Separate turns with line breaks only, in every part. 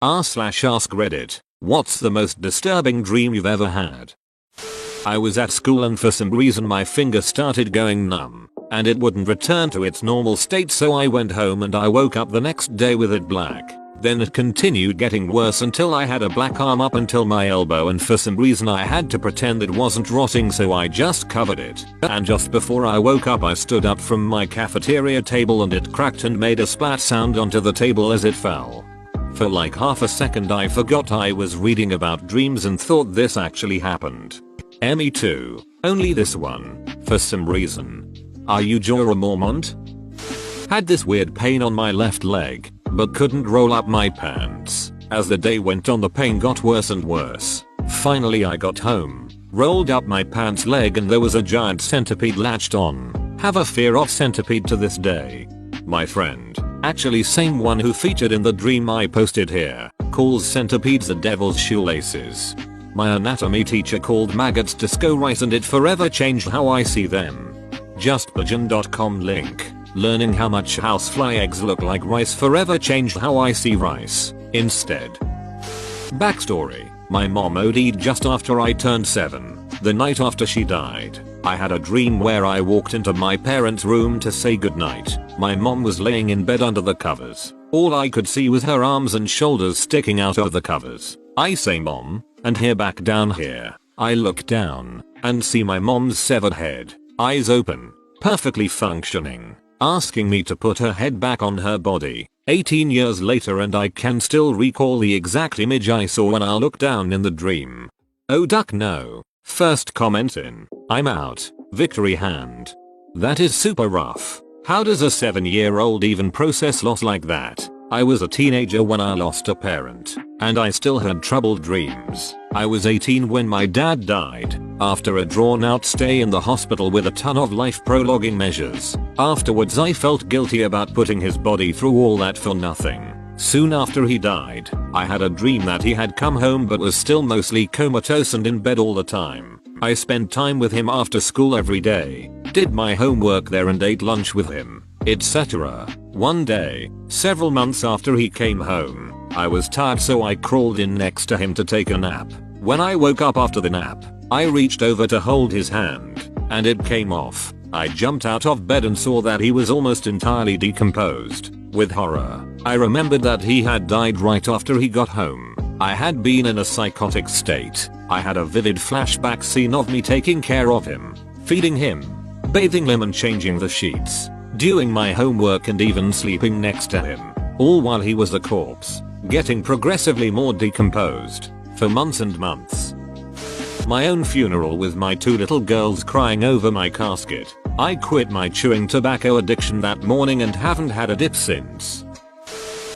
r/ask Reddit. What's the most disturbing dream you've ever had? I was at school and for some reason my finger started going numb and it wouldn't return to its normal state, so I went home and I woke up the next day with it black. Then it continued getting worse until I had a black arm up until my elbow, and for some reason I had to pretend it wasn't rotting, so I just covered it. And just before I woke up I stood up from my cafeteria table and it cracked and made a splat sound onto the table as it fell. For like half a second I forgot I was reading about dreams and thought this actually happened. Me too. Only this one. For some reason. Are you Jorah Mormont? Had this weird pain on my left leg, but couldn't roll up my pants. As the day went on the pain got worse and worse. Finally I got home, rolled up my pants leg and there was a giant centipede latched on. Have a fear of centipede to this day. My friend, actually same one who featured in the dream I posted here, calls centipedes the devil's shoelaces. My anatomy teacher called maggots disco rice and it forever changed how I see them. JustPigeon.com link. Learning how much housefly eggs look like rice forever changed how I see rice instead. Backstory. My mom OD'd just after I turned 7. The night after she died, I had a dream where I walked into my parents' room to say goodnight. My mom was laying in bed under the covers. All I could see was her arms and shoulders sticking out of the covers. I say mom, and hear back down here. I look down and see my mom's severed head, eyes open, perfectly functioning, asking me to put her head back on her body. 18 years later and I can still recall the exact image I saw when I looked down in the dream. Oh duck no. First comment in. I'm out. Victory hand. That is super rough. How does a 7-year-old even process loss like that? I was a teenager when I lost a parent, and I still had troubled dreams. I was 18 when my dad died, after a drawn-out stay in the hospital with a ton of life-prolonging measures. Afterwards I felt guilty about putting his body through all that for nothing. Soon after he died, I had a dream that he had come home but was still mostly comatose and in bed all the time. I spent time with him after school every day, did my homework there and ate lunch with him, etc. One day, several months after he came home, I was tired so I crawled in next to him to take a nap. When I woke up after the nap, I reached over to hold his hand, and it came off. I jumped out of bed and saw that he was almost entirely decomposed. With horror, I remembered that he had died right after he got home. I had been in a psychotic state. I had a vivid flashback scene of me taking care of him, feeding him, bathing him and changing the sheets, doing my homework and even sleeping next to him, all while he was a corpse, getting progressively more decomposed, for months and months. My own funeral with my 2 little girls crying over my casket. I quit my chewing tobacco addiction that morning and haven't had a dip since.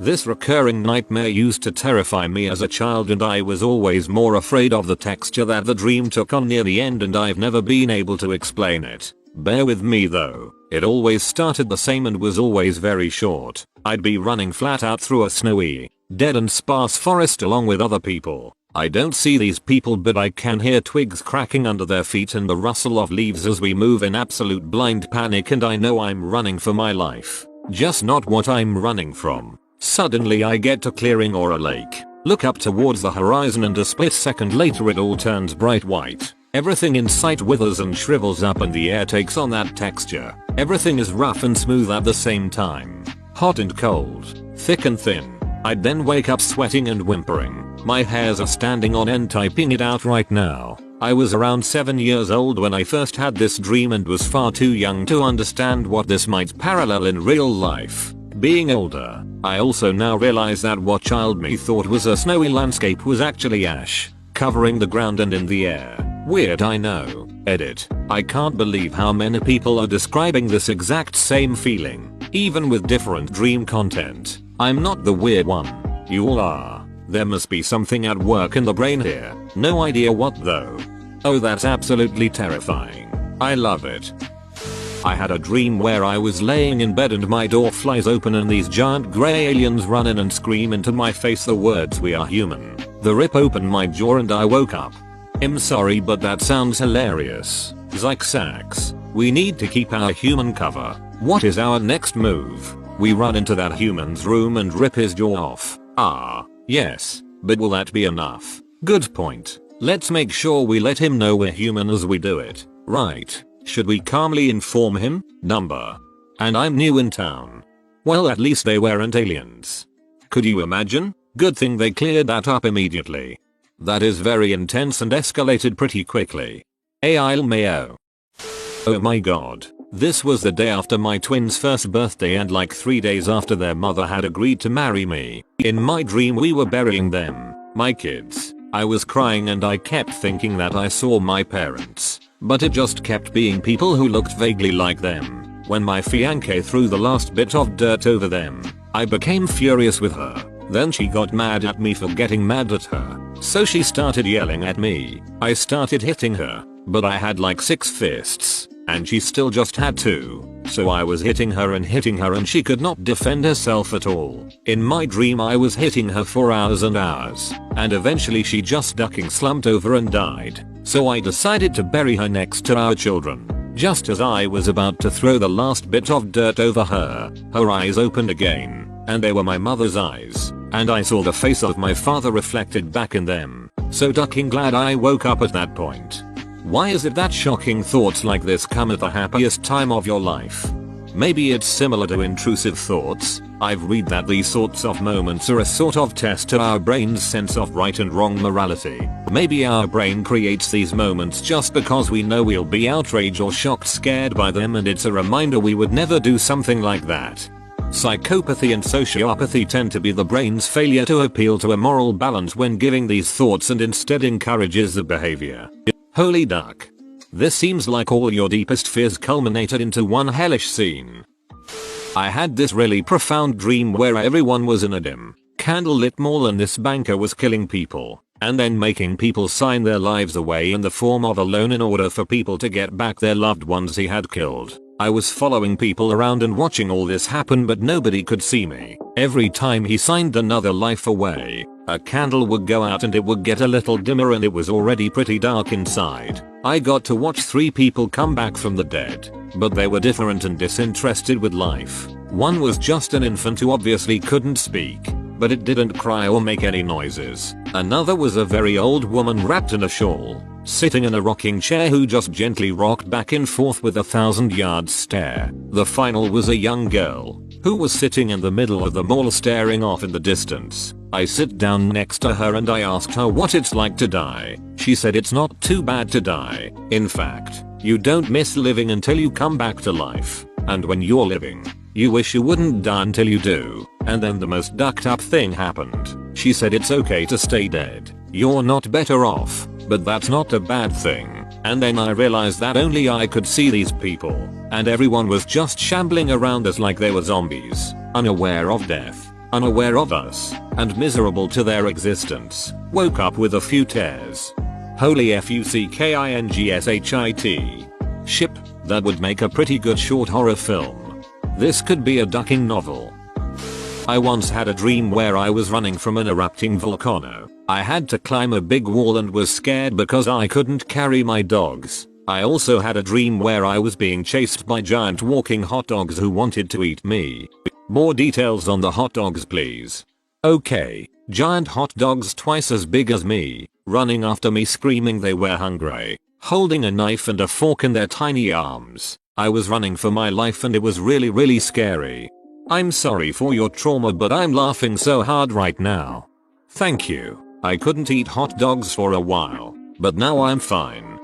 This recurring nightmare used to terrify me as a child and I was always more afraid of the texture that the dream took on near the end and I've never been able to explain it. Bear with me though, it always started the same and was always very short. I'd be running flat out through a snowy, dead and sparse forest along with other people. I don't see these people but I can hear twigs cracking under their feet and the rustle of leaves as we move in absolute blind panic and I know I'm running for my life. Just not what I'm running from. Suddenly I get to clearing or a lake, look up towards the horizon and a split second later it all turns bright white. Everything in sight withers and shrivels up and the air takes on that texture. Everything is rough and smooth at the same time. Hot and cold, thick and thin. I'd then wake up sweating and whimpering. My hairs are standing on end typing it out right now. I was around 7 years old when I first had this dream and was far too young to understand what this might parallel in real life. Being older, I also now realize that what child me thought was a snowy landscape was actually ash, covering the ground and in the air. Weird I know. Edit. I can't believe how many people are describing this exact same feeling, even with different dream content. I'm not the weird one. You all are. There must be something at work in the brain here. No idea what though. Oh, that's absolutely terrifying. I love it. I had a dream where I was laying in bed and my door flies open and these giant grey aliens run in and scream into my face the words "We are human." The rip opened my jaw and I woke up. I'm sorry but that sounds hilarious. Zyke Sacks. We need to keep our human cover. What is our next move? We run into that human's room and rip his jaw off. Ah. Yes, but will that be enough? Good point. Let's make sure we let him know we're human as we do it. Right. Should we calmly inform him? Number. And I'm new in town. Well, at least they weren't aliens. Could you imagine? Good thing they cleared that up immediately. That is very intense and escalated pretty quickly. Mayo. Oh my god. This was the day after my twins' first birthday and like 3 days after their mother had agreed to marry me. In my dream we were burying them, my kids. I was crying and I kept thinking that I saw my parents, but it just kept being people who looked vaguely like them. When my fiancée threw the last bit of dirt over them, I became furious with her. Then she got mad at me for getting mad at her, so she started yelling at me. I started hitting her, but I had like 6 fists, and she still just had 2. So I was hitting her and she could not defend herself at all. In my dream I was hitting her for hours and hours, and eventually she just ducking slumped over and died. So I decided to bury her next to our children. Just as I was about to throw the last bit of dirt over her, her eyes opened again, and they were my mother's eyes, and I saw the face of my father reflected back in them. So ducking glad I woke up at that point. Why is it that shocking thoughts like this come at the happiest time of your life? Maybe it's similar to intrusive thoughts. I've read that these sorts of moments are a sort of test to our brain's sense of right and wrong morality. Maybe our brain creates these moments just because we know we'll be outraged or shocked scared by them, and it's a reminder we would never do something like that. Psychopathy and sociopathy tend to be the brain's failure to appeal to a moral balance when giving these thoughts and instead encourages the behavior. Holy duck. This seems like all your deepest fears culminated into one hellish scene. I had this really profound dream where everyone was in a dim, candlelit mall and this banker was killing people, and then making people sign their lives away in the form of a loan in order for people to get back their loved ones he had killed. I was following people around and watching all this happen, but nobody could see me. Every time he signed another life away, a candle would go out and it would get a little dimmer and it was already pretty dark inside. I got to watch 3 people come back from the dead, but they were different and disinterested with life. One was just an infant who obviously couldn't speak, but it didn't cry or make any noises. Another was a very old woman wrapped in a shawl, sitting in a rocking chair who just gently rocked back and forth with a 1,000-yard stare. The final was a young girl, who was sitting in the middle of the mall staring off in the distance. I sit down next to her and I asked her what it's like to die. She said it's not too bad to die. In fact, you don't miss living until you come back to life. And when you're living, you wish you wouldn't die until you do. And then the most ducked up thing happened. She said it's okay to stay dead. You're not better off, but that's not a bad thing. And then I realized that only I could see these people, and everyone was just shambling around us like they were zombies, unaware of death, unaware of us, and miserable to their existence. Woke up with a few tears. Holy fuckingshit. Ship, that would make a pretty good short horror film. This could be a ducking novel. I once had a dream where I was running from an erupting volcano. I had to climb a big wall and was scared because I couldn't carry my dogs. I also had a dream where I was being chased by giant walking hot dogs who wanted to eat me. More details on the hot dogs please. Okay, giant hot dogs twice as big as me, running after me screaming they were hungry, holding a knife and a fork in their tiny arms. I was running for my life and it was really scary. I'm sorry for your trauma, but I'm laughing so hard right now. Thank you. I couldn't eat hot dogs for a while, but now I'm fine.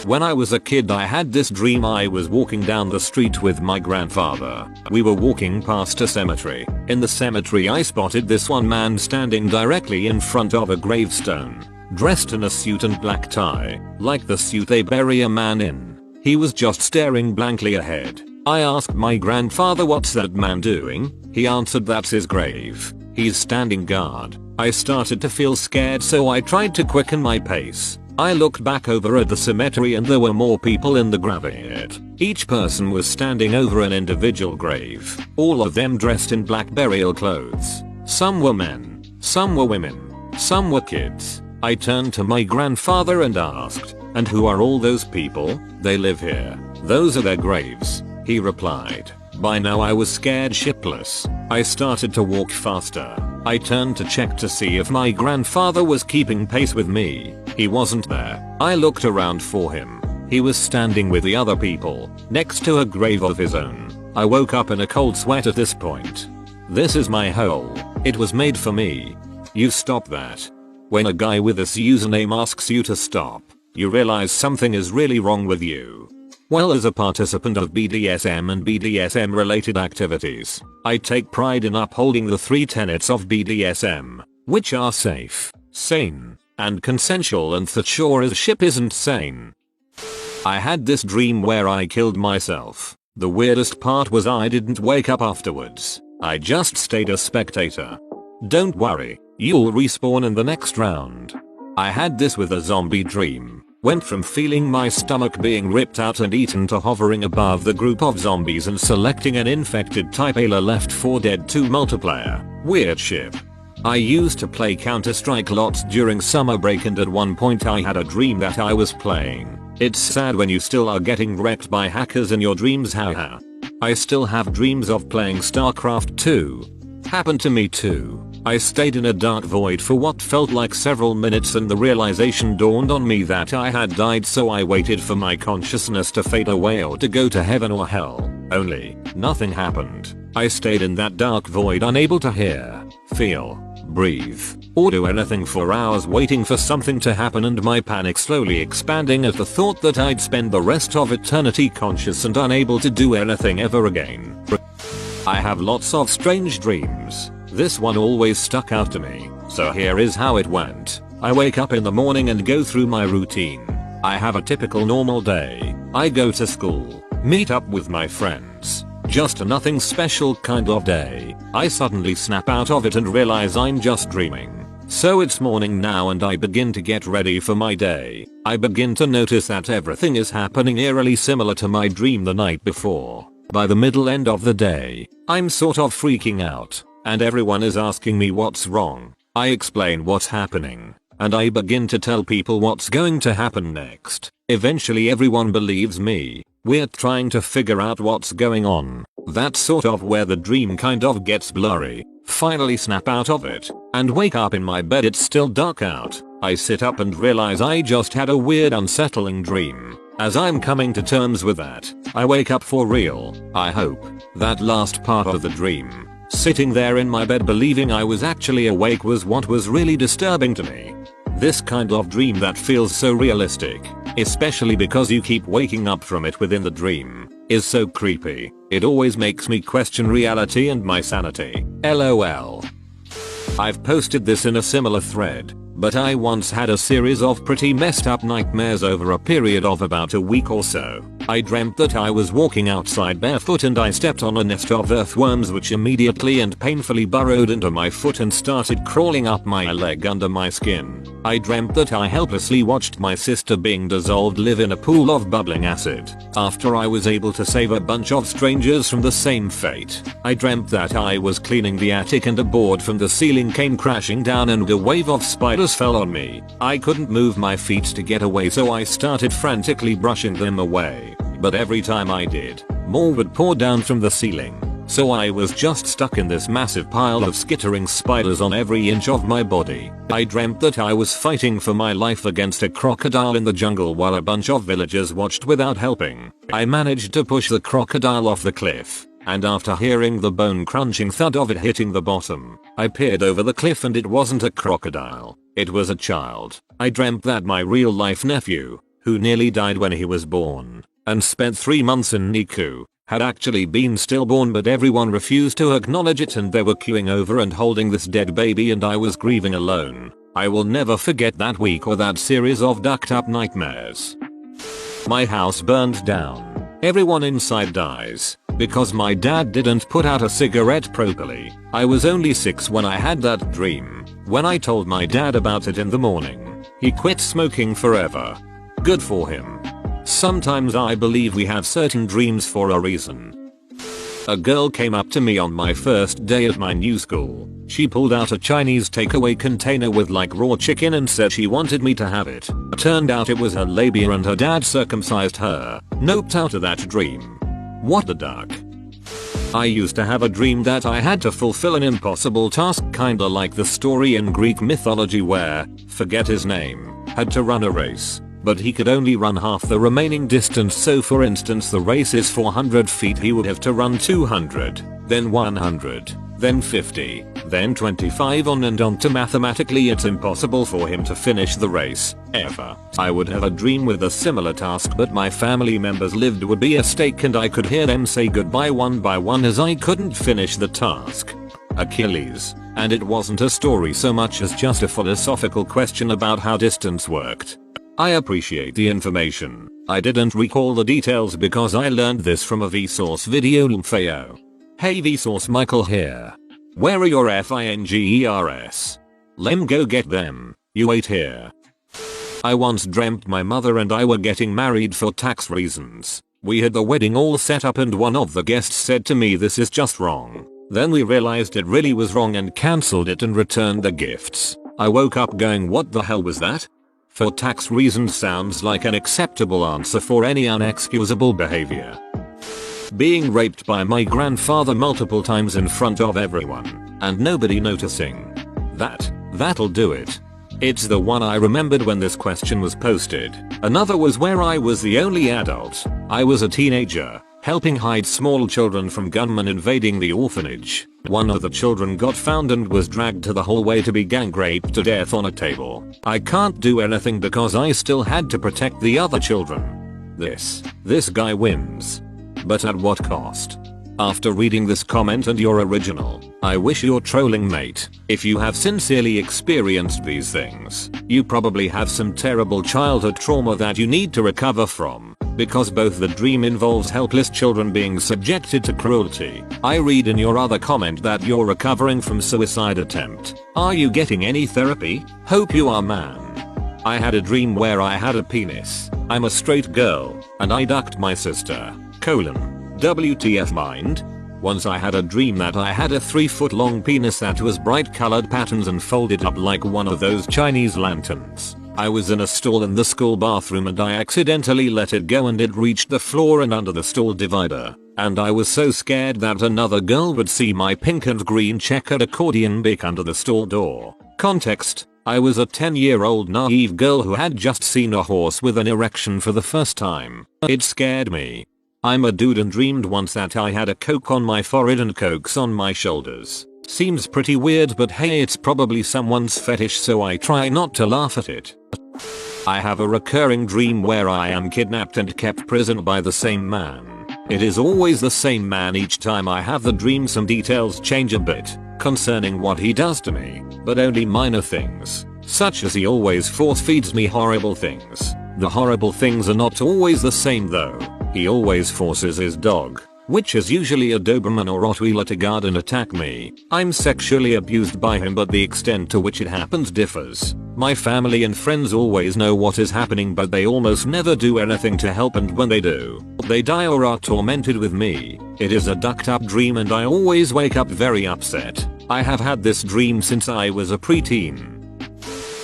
When I was a kid I had this dream I was walking down the street with my grandfather. We were walking past a cemetery. In the cemetery I spotted this one man standing directly in front of a gravestone, dressed in a suit and black tie, like the suit they bury a man in. He was just staring blankly ahead. I asked my grandfather, what's that man doing? He answered, that's his grave. He's standing guard. I started to feel scared, so I tried to quicken my pace. I looked back over at the cemetery and there were more people in the graveyard. Each person was standing over an individual grave, all of them dressed in black burial clothes. Some were men, some were women, some were kids. I turned to my grandfather and asked, and who are all those people? They live here. Those are their graves, he replied. By now I was scared shitless. I started to walk faster. I turned to check to see if my grandfather was keeping pace with me. He wasn't there. I looked around for him. He was standing with the other people, next to a grave of his own. I woke up in a cold sweat at this point. This is my hole. It was made for me. You stop that. When a guy with this username asks you to stop, you realize something is really wrong with you. Well, as a participant of BDSM and BDSM related activities, I take pride in upholding the 3 tenets of BDSM, which are safe, sane, and consensual, and that sure as shit isn't sane. I had this dream where I killed myself. The weirdest part was I didn't wake up afterwards. I just stayed a spectator. Don't worry, you'll respawn in the next round. I had this with a zombie dream. Went from feeling my stomach being ripped out and eaten to hovering above the group of zombies and selecting an infected type A Left 4 Dead 2 multiplayer. Weird shit. I used to play Counter-Strike lots during summer break, and at one point I had a dream that I was playing. It's sad when you still are getting wrecked by hackers in your dreams, haha. I still have dreams of playing StarCraft 2. Happened to me too. I stayed in a dark void for what felt like several minutes, and the realization dawned on me that I had died, so I waited for my consciousness to fade away or to go to heaven or hell. Only, nothing happened. I stayed in that dark void, unable to hear, feel, breathe, or do anything for hours, waiting for something to happen, and my panic slowly expanding at the thought that I'd spend the rest of eternity conscious and unable to do anything ever again. I have lots of strange dreams. This one always stuck out to me, so here is how it went. I wake up in the morning and go through my routine. I have a typical normal day. I go to school, meet up with my friends. Just a nothing special kind of day. I suddenly snap out of it and realize I'm just dreaming. So it's morning now and I begin to get ready for my day. I begin to notice that everything is happening eerily similar to my dream the night before. By the middle end of the day, I'm sort of freaking out. And everyone is asking me what's wrong. I explain what's happening, and I begin to tell people what's going to happen next. Eventually everyone believes me. We're trying to figure out what's going on. That's sort of where the dream kind of gets blurry. Finally snap out of it, and wake up in my bed. It's still dark out. I sit up and realize I just had a weird, unsettling dream. As I'm coming to terms with that, I wake up for real, I hope. That last part of the dream, sitting there in my bed believing I was actually awake, was what was really disturbing to me. This kind of dream that feels so realistic, especially because you keep waking up from it within the dream, is so creepy. It always makes me question reality and my sanity. LOL. I've posted this in a similar thread, but I once had a series of pretty messed up nightmares over a period of about a week or so. I dreamt that I was walking outside barefoot and I stepped on a nest of earthworms which immediately and painfully burrowed into my foot and started crawling up my leg under my skin. I dreamt that I helplessly watched my sister being dissolved live in a pool of bubbling acid, after I was able to save a bunch of strangers from the same fate. I dreamt that I was cleaning the attic and a board from the ceiling came crashing down and a wave of spiders fell on me. I couldn't move my feet to get away, so I started frantically brushing them away. But every time I did, more would pour down from the ceiling. So I was just stuck in this massive pile of skittering spiders on every inch of my body. I dreamt that I was fighting for my life against a crocodile in the jungle while a bunch of villagers watched without helping. I managed to push the crocodile off the cliff, and after hearing the bone crunching thud of it hitting the bottom, I peered over the cliff and it wasn't a crocodile. It was a child. I dreamt that my real life nephew, who nearly died when he was born, and spent 3 months in NICU, had actually been stillborn, but everyone refused to acknowledge it and they were queuing over and holding this dead baby and I was grieving alone. I will never forget that week or that series of ducked up nightmares. My house burned down. Everyone inside dies, because my dad didn't put out a cigarette properly. I was only 6 when I had that dream. When I told my dad about it in the morning, he quit smoking forever. Good for him. Sometimes I believe we have certain dreams for a reason. A girl came up to me on my first day at my new school. She pulled out a Chinese takeaway container with like raw chicken and said she wanted me to have it. Turned out it was her labia and her dad circumcised her. Noped out of that dream. What the duck? I used to have a dream that I had to fulfill an impossible task, kinda like the story in Greek mythology where, forget his name, had to run a race, but he could only run half the remaining distance. So for instance the race is 400 feet, he would have to run 200, then 100, then 50, then 25 on and on to mathematically it's impossible for him to finish the race, ever. I would have a dream with a similar task but my family members lived would be a stake and I could hear them say goodbye one by one as I couldn't finish the task. Achilles. And it wasn't a story so much as just a philosophical question about how distance worked. I appreciate the information. I didn't recall the details because I learned this from a Vsauce video. Lumfeo. Hey Vsauce, Michael here. Where are your fingers? Lem, go get them. You wait here. I once dreamt my mother and I were getting married for tax reasons. We had the wedding all set up and one of the guests said to me, "This is just wrong." Then we realized it really was wrong and cancelled it and returned the gifts. I woke up going, what the hell was that? For tax reasons sounds like an acceptable answer for any unexcusable behavior. Being raped by my grandfather multiple times in front of everyone and nobody noticing. That'll do it. It's the one I remembered when this question was posted. Another was where I was the only adult. I was a teenager, helping hide small children from gunmen invading the orphanage. One of the children got found and was dragged to the hallway to be gang raped to death on a table. I can't do anything because I still had to protect the other children. This guy wins. But at what cost? After reading this comment and your original, I wish you're trolling, mate. If you have sincerely experienced these things, you probably have some terrible childhood trauma that you need to recover from, because both the dream involves helpless children being subjected to cruelty. I read in your other comment that you're recovering from suicide attempt. Are you getting any therapy? Hope you are, man. I had a dream where I had a penis. I'm a straight girl, and I ducked my sister. WTF mind? Once I had a dream that I had a 3-foot long penis that was bright colored patterns and folded up like one of those Chinese lanterns. I was in a stall in the school bathroom and I accidentally let it go and it reached the floor and under the stall divider. And I was so scared that another girl would see my pink and green checkered accordion beak under the stall door. Context: I was a 10-year-old naive girl who had just seen a horse with an erection for the first time. It scared me. I'm a dude and dreamed once that I had a coke on my forehead and cokes on my shoulders. Seems pretty weird, but hey, it's probably someone's fetish, so I try not to laugh at it. I have a recurring dream where I am kidnapped and kept prisoner by the same man. It is always the same man each time I have the dream. Some details change a bit concerning what he does to me, but only minor things, such as he always force feeds me horrible things. The horrible things are not always the same though. He always forces his dog, which is usually a Doberman or Rottweiler, to guard and attack me. I'm sexually abused by him, but the extent to which it happens differs. My family and friends always know what is happening, but they almost never do anything to help, and when they do, they die or are tormented with me. It is a ducked up dream and I always wake up very upset. I have had this dream since I was a preteen.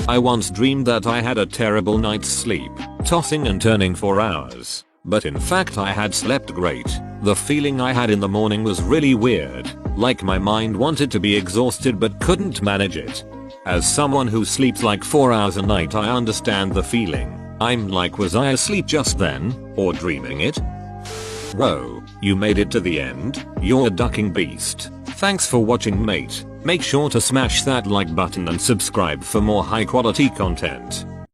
I once dreamed that I had a terrible night's sleep, tossing and turning for hours. But in fact I had slept great. The feeling I had in the morning was really weird, like my mind wanted to be exhausted but couldn't manage it. As someone who sleeps like 4 hours a night, I understand the feeling. I'm like, was I asleep just then, or dreaming it? Whoa, you made it to the end? You're a ducking beast. Thanks for watching, mate. Make sure to smash that like button and subscribe for more high quality content.